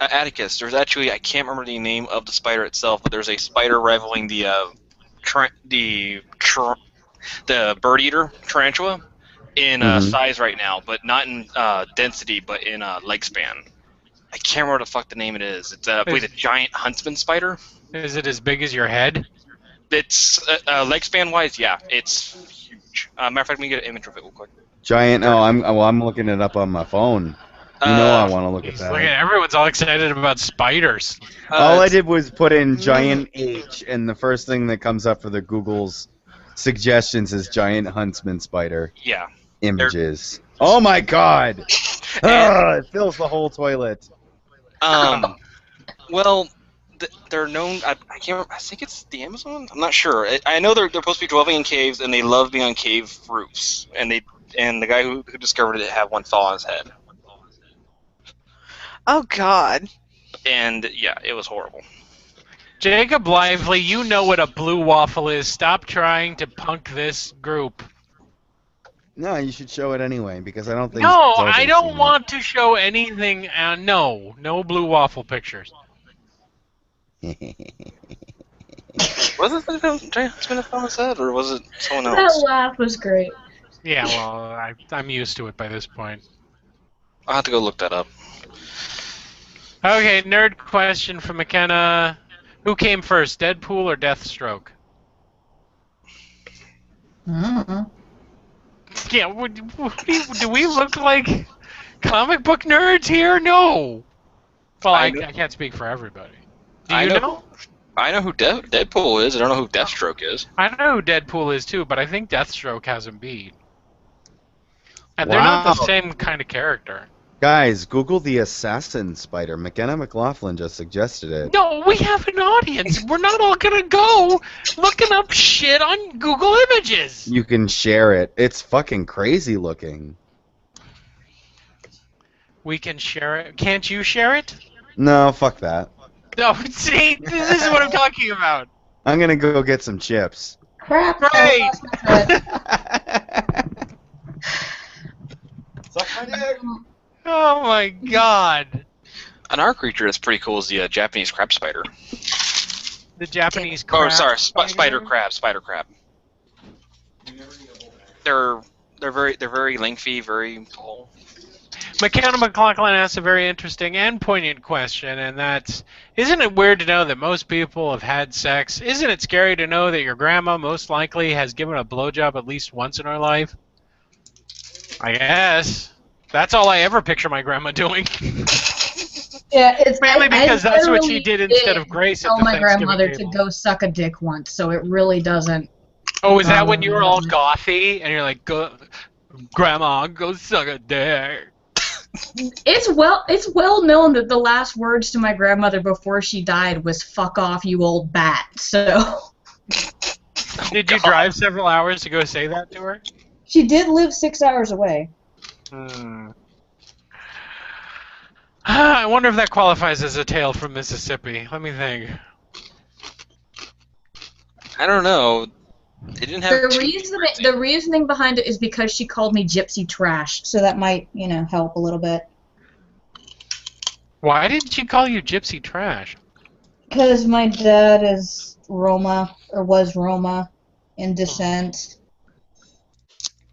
Atticus. There's actually I can't remember the name of the spider itself, but there's a spider rivaling the bird eater tarantula in size right now, but not in density, but in leg span. I can't remember what the fuck the name it is. It's I believe a giant huntsman spider. Is it as big as your head? It's leg span wise, yeah, it's huge. Matter of fact, let me get an image of it real quick. Giant. Oh, I'm looking it up on my phone. You know I want to look at He's that. looking, everyone's all excited about spiders. All I did was put in giant H, and the first thing that comes up for the Google's Suggestions is giant huntsman spider. Yeah. Images. Oh my god! It fills the whole toilet. Well, they're known. I can't remember. I think it's the Amazon. I'm not sure. I know they're supposed to be dwelling in caves, and they love being on cave roofs. And the guy who discovered it had one fall on his head. Oh God. And yeah, it was horrible. Jacob Lively, you know what a blue waffle is. Stop trying to punk this group. No, you should show it anyway because I don't think. No, Zelda's I don't seen want to show anything. No blue waffle pictures. it. Was it the film on said, or was it someone That else? laugh was great. Yeah, well, I'm used to it by this point. I'll have to go look that up. Okay, nerd question from McKenna. Who came first, Deadpool or Deathstroke? Mm-hmm. Yeah, do we look like comic book nerds here? No. Well, I can't speak for everybody. Do you know? I know who Deadpool is. I don't know who Deathstroke is. I know who Deadpool is too, but I think Deathstroke has him beat. And they're not the same kind of character. Guys, Google the assassin spider. McKenna McLaughlin just suggested it. No, we have an audience. We're not all gonna go looking up shit on Google Images. You can share it. It's fucking crazy looking. We can share it. Can't you share it? No, fuck that. No, see, this is what I'm talking about. I'm gonna go get some chips. Crap. Great. Suck my dick. Oh my god. Another creature that's pretty cool is the Japanese crab spider. The Japanese crab. Oh, sorry, spider crab. They're very lengthy, very tall. McKenna McLaughlin asks a very interesting and poignant question, and that's, isn't it weird to know that most people have had sex? Isn't it scary to know that your grandma most likely has given a blowjob at least once in her life? I guess. That's all I ever picture my grandma doing. Yeah, it's Mainly because that's what she literally did instead of Grace at tell the my Thanksgiving grandmother table. to go suck a dick once, so it really doesn't. Oh, is that when you were all gothy and you're like, Grandma, go suck a dick? It's well known that the last words to my grandmother before she died was "fuck off, you old bat." So. Did you drive several hours to go say that to her? She did live 6 hours away. I wonder if that qualifies as a tale from Mississippi. Let me think. I don't know. They didn't have The reasoning behind it is because she called me gypsy trash, so that might, help a little bit. Why did she call you gypsy trash? Because my dad is Roma, or was Roma, in descent.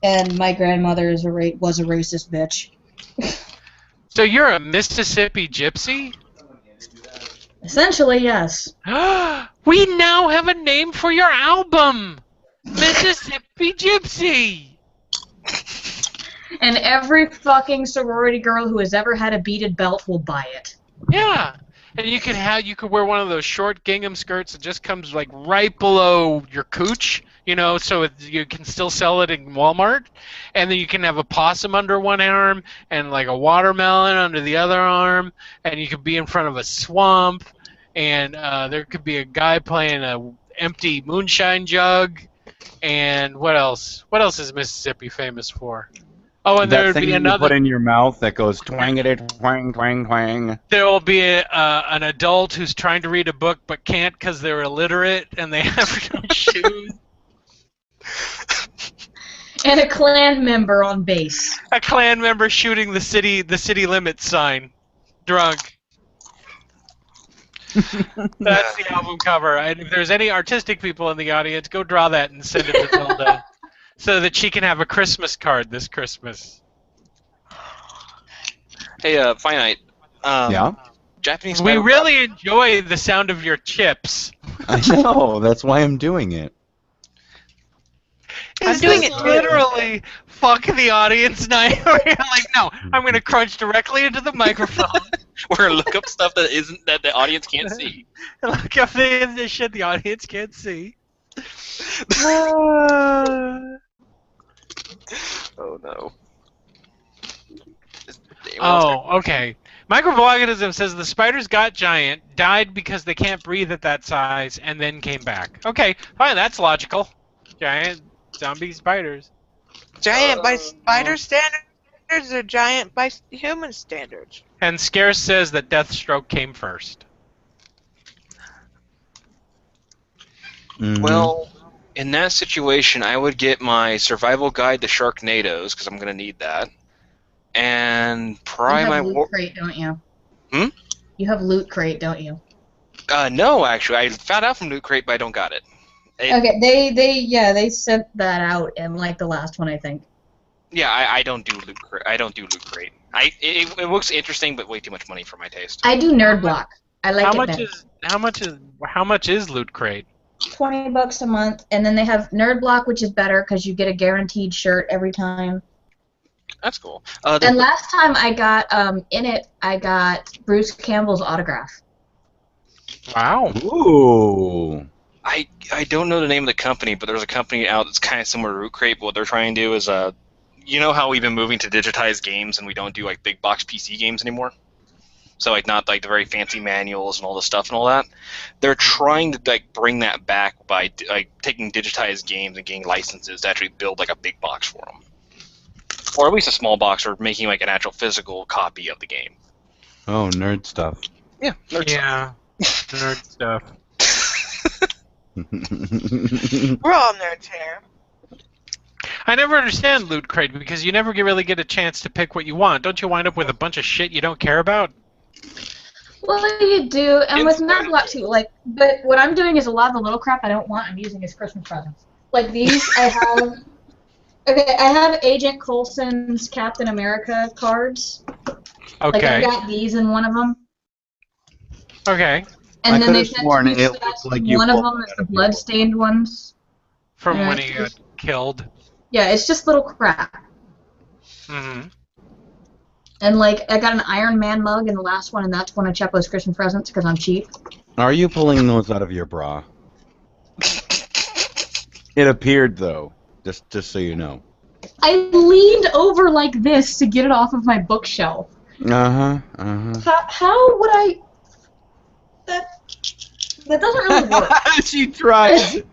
And my grandmother was a racist bitch. So you're a Mississippi gypsy? Essentially, yes. We now have a name for your album! Mississippi Gypsy! And every fucking sorority girl who has ever had a beaded belt will buy it. Yeah. And you could wear one of those short gingham skirts that just comes like right below your cooch, so you can still sell it in Walmart. And then you can have a possum under one arm and like a watermelon under the other arm, and you could be in front of a swamp, and there could be a guy playing a empty moonshine jug. And what else? What else is Mississippi famous for? Oh, and there would be another. You put in your mouth that goes twangity twang twang twang. There will be an adult who's trying to read a book but can't because they're illiterate and they have no shoes. And a Klan member on base. A Klan member shooting the city limits sign, drunk. That's the album cover. And if there's any artistic people in the audience, go draw that and send it to Zelda. So that she can have a Christmas card this Christmas. Hey, Finite. Yeah? Japanese We spider really enjoy the sound of your chips. I know. That's why I'm doing it. I'm doing it too. Literally fuck the audience night where you're like, no, I'm going to crunch directly into the microphone. We're gonna look up stuff that the audience can't see. Look up the shit the audience can't see. Oh no. Oh, okay. Microvolcanism says the spiders got giant, died because they can't breathe at that size, and then came back. Okay, fine, that's logical. Giant zombie spiders. Giant by spider standards or giant by human standards? And Scarce says that Deathstroke came first. Mhm. Well, in that situation, I would get my survival guide to Sharknadoes, because I'm going to need that. And You pry my have Loot Crate, don't you? Hmm? You have Loot Crate, don't you? No, actually, I found out from Loot Crate, but I don't got it. Okay, they sent that out in like the last one, I think. Yeah, I don't do Loot Crate. I don't do Loot Crate. It looks interesting, but way too much money for my taste. I do Nerd Block. I like How it much better. how much is Loot Crate? $20 a month, and then they have Nerd Block, which is better because you get a guaranteed shirt every time. That's cool. And last time I got in it, I got Bruce Campbell's autograph. Wow. Ooh. I don't know the name of the company, but there's a company out that's kind of similar to Loot Crate. But what they're trying to do is, you know how we've been moving to digitized games and we don't do like big box PC games anymore. So like not like the very fancy manuals and all the stuff and all that. They're trying to like bring that back by like taking digitized games and getting licenses to actually build like a big box for them, or at least a small box, or making like an actual physical copy of the game. Oh, nerd stuff. Yeah, Yeah. Nerd stuff. We're all nerds here. I never understand Loot Crate because you never really get a chance to pick what you want. Don't you wind up with a bunch of shit you don't care about? Well, you do, and with Nerd Block too. Like, but what I'm doing is a lot of the little crap I don't want. I'm using as Christmas presents. Like these, I have. Okay, I have Agent Coulson's Captain America cards. Like I Okay. got these in one of them. Okay. And I then they could've sent sworn two it sets. looked like you One of pulled them it is out the of your blood-stained ones. From Yeah, when he got killed. Yeah, it's just little crap. Hmm. And like, I got an Iron Man mug in the last one, and that's one of Chepo's Christmas presents because I'm cheap. Are you pulling those out of your bra? It appeared though. Just so you know. I leaned over like this to get it off of my bookshelf. How would I? That doesn't really work. She tried.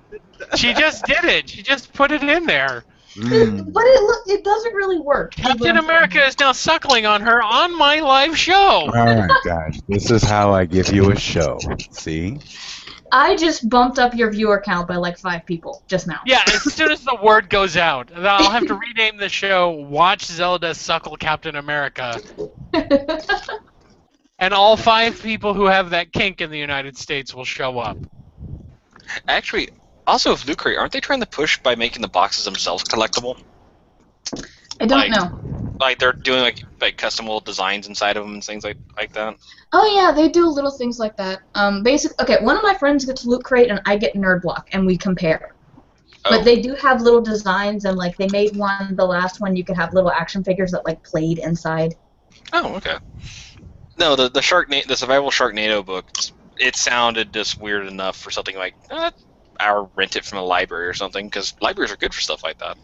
She just did it. She just put it in there. But it doesn't really work. Captain America is now suckling on her on my live show. All right, guys. This is how I give you a show. See? I just bumped up your viewer count by like 5 people just now. Yeah, as soon as the word goes out, I'll have to rename the show Watch Zelda Suckle Captain America. And all 5 people who have that kink in the United States will show up. Actually, also with Loot Crate, aren't they trying to push by making the boxes themselves collectible? I don't Like- know. Like they're doing like custom little designs inside of them and things like that. Oh yeah, they do little things like that. Okay, one of my friends gets Loot Crate and I get Nerd Block, and we compare. Oh. But they do have little designs, and like they made one, the last one, you could have little action figures that like played inside. Oh, okay. No, the survival Sharknado book, it sounded just weird enough for something like I'll rent it from a library or something, because libraries are good for stuff like that.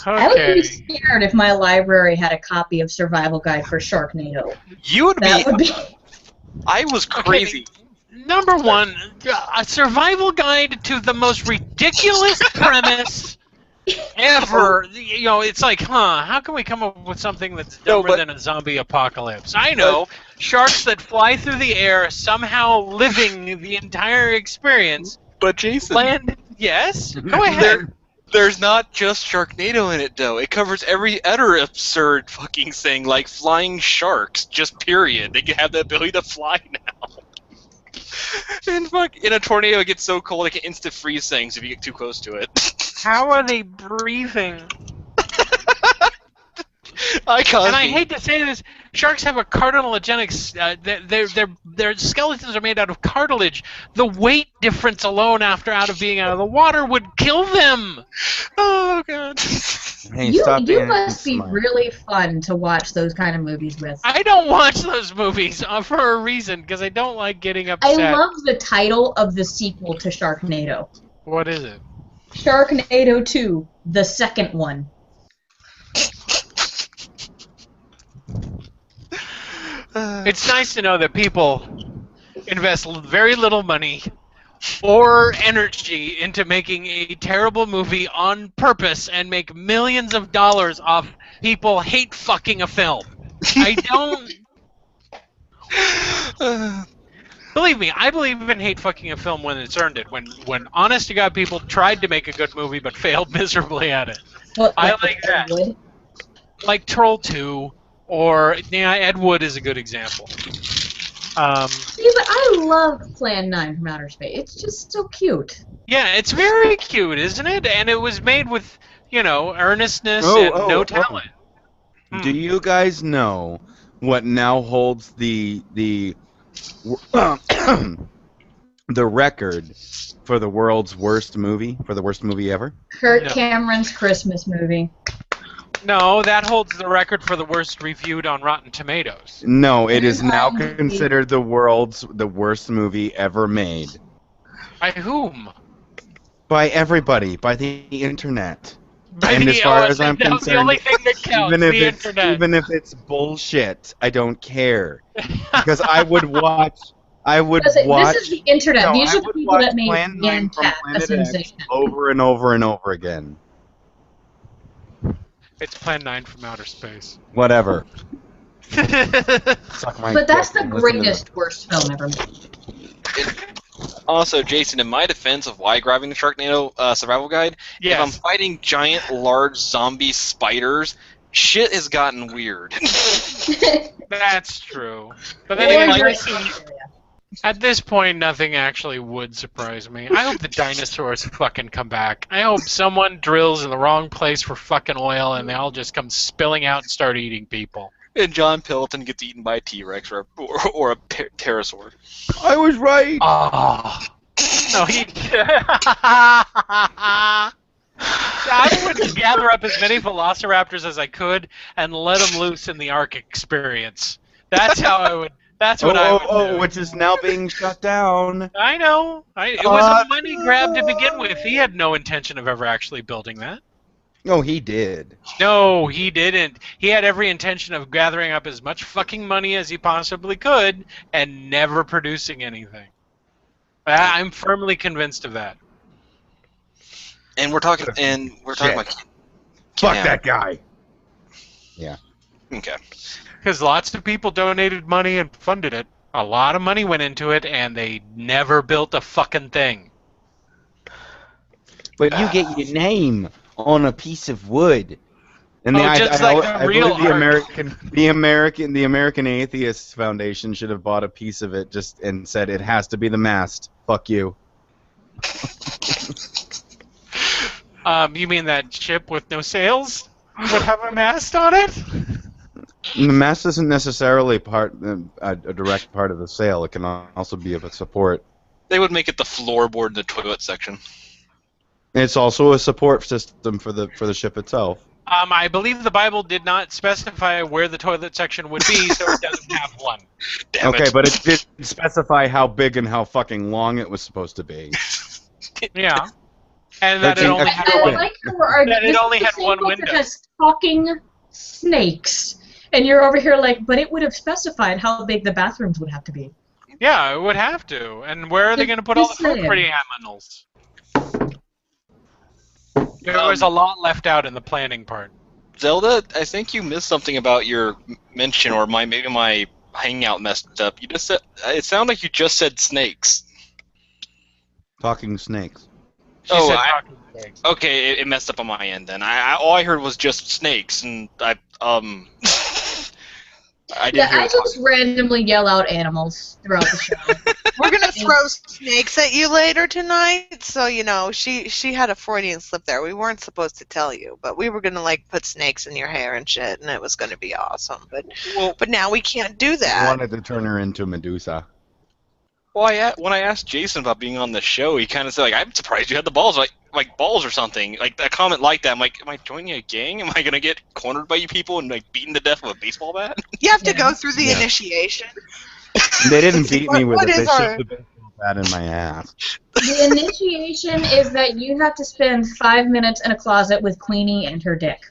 I would Okay. be scared if my library had a copy of Survival Guide for Sharknado. You would That would be. I was crazy. Number 1, a survival guide to the most ridiculous premise ever. You know, it's like, how can we come up with something that's dumber than a zombie apocalypse? I know. Sharks that fly through the air, somehow living the entire experience. But Jason, Land. Yes? Go ahead. there's not just Sharknado in it, though. It covers every other absurd fucking thing, like flying sharks, just period. They can have the ability to fly now. And in a tornado, it gets so cold, it can insta-freeze things if you get too close to it. How are they breathing? And I hate to say this, sharks have a cartilagenic. Their skeletons are made out of cartilage. The weight difference alone out of being out of the water would kill them. Oh god. Hey, You stop being must be smart. really fun to watch those kind of movies with. I don't watch those movies for a reason because I don't like getting I upset. love the title of the sequel to Sharknado. What is it? Sharknado 2, the second one. It's nice to know that people invest very little money or energy into making a terrible movie on purpose and make millions of dollars off people hate fucking a film. I don't... Believe me, I believe in hate fucking a film when it's earned it. When honest to God people tried to make a good movie but failed miserably at it. What, I like that. Ed Wood? Like Troll 2, or Ed Wood is a good example. See, but I love Plan 9 from Outer Space. It's just so cute. Yeah, it's very cute, isn't it? And it was made with, earnestness and no talent. Do you guys know what now holds the record for the world's worst movie, for the worst movie ever? Kurt Cameron's Christmas movie. No, that holds the record for the worst reviewed on Rotten Tomatoes. No, it is now considered the worst movie ever made. By whom? By everybody, by the internet. By And the, as far as the I'm concerned, the only thing that counts, the internet. even if it's bullshit, I don't care. Because I would watch. This is the internet. No, These I are the would people watch that made Plan 9 from Cat a Planet X sensation. over and over and over again. It's Plan 9 from Outer Space. Whatever. Suck my But that's dick the and listen to greatest worst film ever made. Also, Jason, in my defense of why grabbing the Sharknado survival guide, Yes. if I'm fighting giant, large zombie spiders, shit has gotten weird. That's true. But Or then again, you're like, seeing area. at this point, nothing actually would surprise me. I hope the dinosaurs fucking come back. I hope someone drills in the wrong place for fucking oil and they all just come spilling out and start eating people. And John Pilton gets eaten by a T-Rex or a pterosaur. I was right. Oh. No, he... I would gather up as many velociraptors as I could and let them loose in the Ark experience. That's how I would... That's what I would do. Which is now being shut down. I know. It was a money grab to begin with. He had no intention of ever actually building that. No, he did. No, he didn't. He had every intention of gathering up as much fucking money as he possibly could and never producing anything. I'm firmly convinced of that. And we're talking about Fuck that guy. Yeah. Okay. Because lots of people donated money and funded it. A lot of money went into it, and they never built a fucking thing. But you get your name on a piece of wood. And just like the real believe the art. American Atheists Foundation should have bought a piece of it and said it has to be the mast. Fuck you. You mean that ship with no sails would have a mast on it? The mast isn't necessarily a direct part of the sail. It can also be of a support. They would make it the floorboard in the toilet section. It's also a support system for the ship itself. I believe the Bible did not specify where the toilet section would be, so it doesn't have one. Damn Okay, it. but it did specify how big and how fucking long it was supposed to be. Yeah. And that it Thirteen only extra had I one. like how we're That it only this had is the one same book that window. has talking snakes. And you're over here like, but it would have specified how big the bathrooms would have to be. Yeah, it would have to. And where are they going to put all the Just saying. pretty animals? There was a lot left out in the planning part. Zelda, I think you missed something about your mention, or maybe my hangout messed up. You just said it sounded like you just said snakes. Talking snakes. She Oh, said I- talking snakes. Okay, it messed up on my end then. All I heard was just snakes, and I didn't Yeah, hear I the just randomly yell out animals throughout the show. We're gonna throw snakes at you later tonight, so she had a Freudian slip there. We weren't supposed to tell you, but we were gonna put snakes in your hair and shit, and it was gonna be awesome. But now we can't do I that. wanted to turn her into Medusa. Well, when I asked Jason about being on the show, he kind of said, I'm surprised you had the balls, like balls or something. Like, a comment like that, I'm like, am I joining a gang? Am I going to get cornered by you people and, beaten to death with a baseball bat? You have to go through the initiation. They didn't beat me with What it. They is our- shoved the baseball that in my ass. The initiation is that you have to spend 5 minutes in a closet with Queenie and her dick.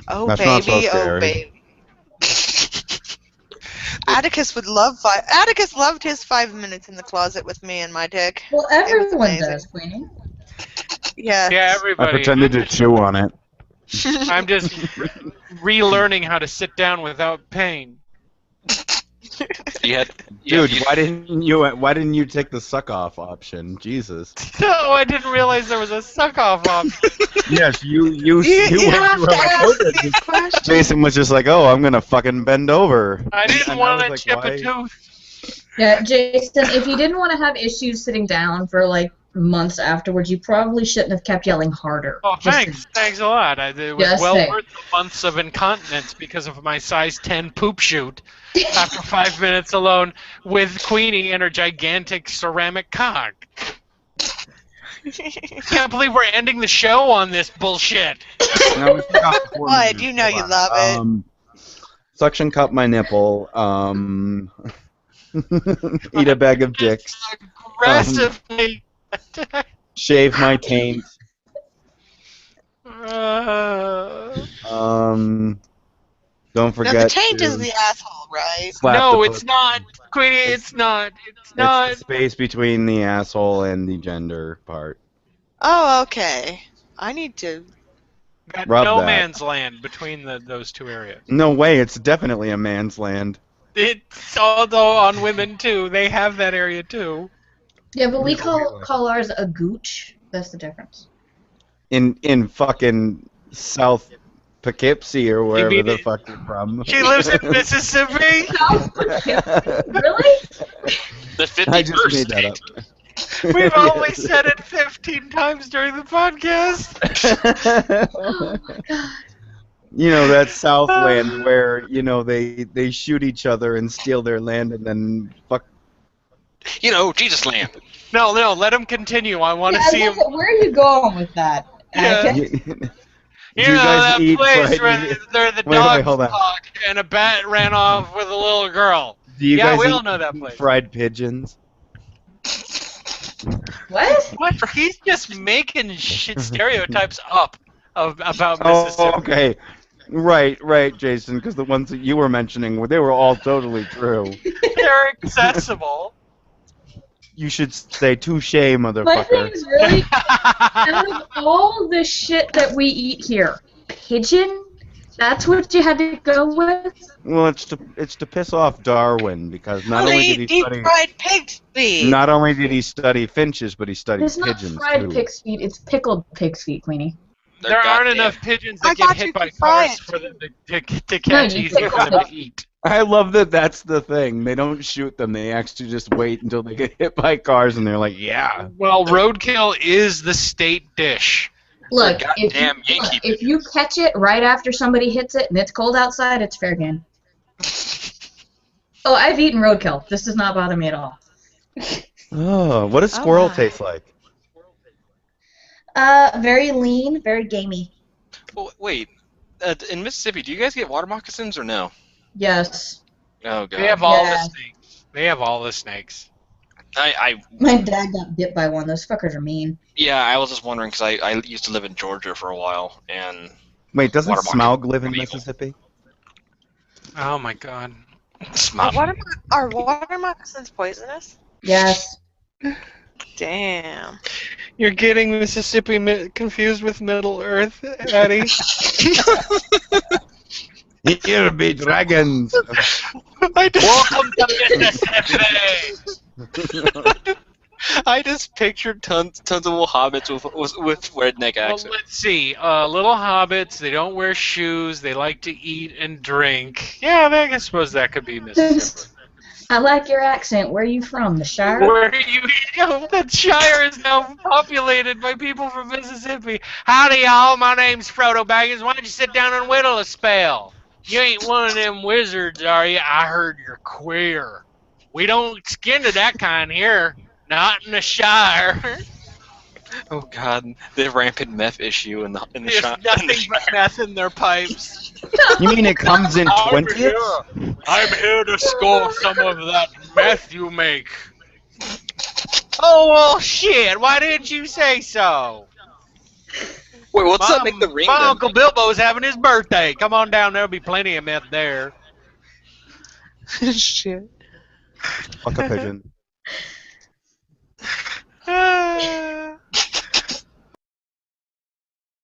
Oh That's not so baby, oh scary. baby. Atticus Atticus loved his 5 minutes in the closet with me and my dick. Well, It was everyone amazing. does, Queenie. Yeah. Yeah, I everybody. pretended to chew on it. I'm just relearning how to sit down without pain. Dude, why didn't you take the suck off option? Jesus. No, I didn't realize there was a suck off option. Yes, you You went have through to it. ask these questions. Jason was just like, "Oh, I'm gonna fucking bend over." I didn't And want was to like, chip why? a tooth. Yeah, Jason, if you didn't want to have issues sitting down for like months afterwards, you probably shouldn't have kept yelling harder. Oh, Just thanks. Thanks a lot. It was Just well saying. worth the months of incontinence because of my size 10 poop shoot after 5 minutes alone with Queenie and her gigantic ceramic cock. Can't believe we're ending the show on this bullshit. No, we forgot the four What? minutes. You know Hold you on. love it. Suction cup my nipple. Eat a bag of dicks. Aggressively. Shave my taint. Don't forget. Now the taint to is the asshole, right? slap no, the it's not. Queenie, it's not. It's not. It's the space between the asshole and the gender part. Oh, okay. I need to. Got Rub no that. man's land between those two areas. No way, it's definitely a man's land. It's although on women too. They have that area too. Yeah, but we call ours a gooch. That's the difference. In fucking South Poughkeepsie or wherever mean the it- fuck you're from. She lives in Mississippi. Really? The 51st I just made that up. We've only said it 15 times during the podcast. Oh my god. You know, that Southland where, you know, they shoot each other and steal their land and then fuck. You know, Jesus land. No, let him continue. I want to Yeah, see him. where are you going with that? Yeah. Atticus? Do You know that place fried- where the Wait, dogs hold on. talk and a bat ran off with a little girl. Do you Yeah, guys we eat all know that place. fried pigeons? What? What? He's just making shit stereotypes up about Oh, Mississippi. okay. Right, Jason, because the ones that you were mentioning, they were all totally true. They're accessible. You should say touche, My thing motherfucker. is really, out of all the shit that we eat here, pigeon? That's what you had to go with? Well, it's to piss off Darwin because not only did he deep study fried pig's feet. not only did he study finches, but he studied It's not pigeons fried too. pig's feet, it's pickled pig's feet, Queenie. They're There aren't goddamn- enough pigeons I that get thought you hit by could fry cars it. for them to catch you easy pick for them them. to eat. I love that that's the thing. They don't shoot them. They actually just wait until they get hit by cars, and they're like, yeah. Well, roadkill is the state dish. Look, Goddamn Yankee if you catch it right after somebody hits it and it's cold outside, it's fair game. Oh, I've eaten roadkill. This does not bother me at all. Oh, what does squirrel my. taste like? Very lean, very gamey. Oh, wait, in Mississippi, do you guys get water moccasins or no? Yes. Oh god. They have all Yeah. the snakes. They have all the snakes. My dad got bit by one. Those fuckers are mean. I was just wondering because I used to live in Georgia for a while, and Wait, doesn't Water Smaug live in illegal. Mississippi? Oh my god. Are water moccasins poisonous? Yes. Damn. You're getting Mississippi confused with Middle Earth, Eddie. Here be dragons. Welcome to Mississippi. I just pictured tons of little hobbits with redneck Well, accents. let's see. Little hobbits. They don't wear shoes. They like to eat and drink. Yeah, I suppose that could be Mississippi. I like your accent. Where are you from? The Shire? Where that Shire is now populated by people from Mississippi. Howdy, y'all. My name's Frodo Baggins. Why don't you sit down and whittle a spell? You ain't one of them wizards, are you? I heard you're queer. We don't skin to that kind here. Not in the Shire. Oh god, the rampant meth issue in the There's shop. nothing but meth in their pipes. You mean it comes in I'm 20s? here. I'm here to score some of that meth you make. Oh, well, shit. Why didn't you say so? Wait, what's that make the ring My then? Uncle Bilbo's having his birthday. Come on down. There'll be plenty of meth there. Shit. Fuck a pigeon.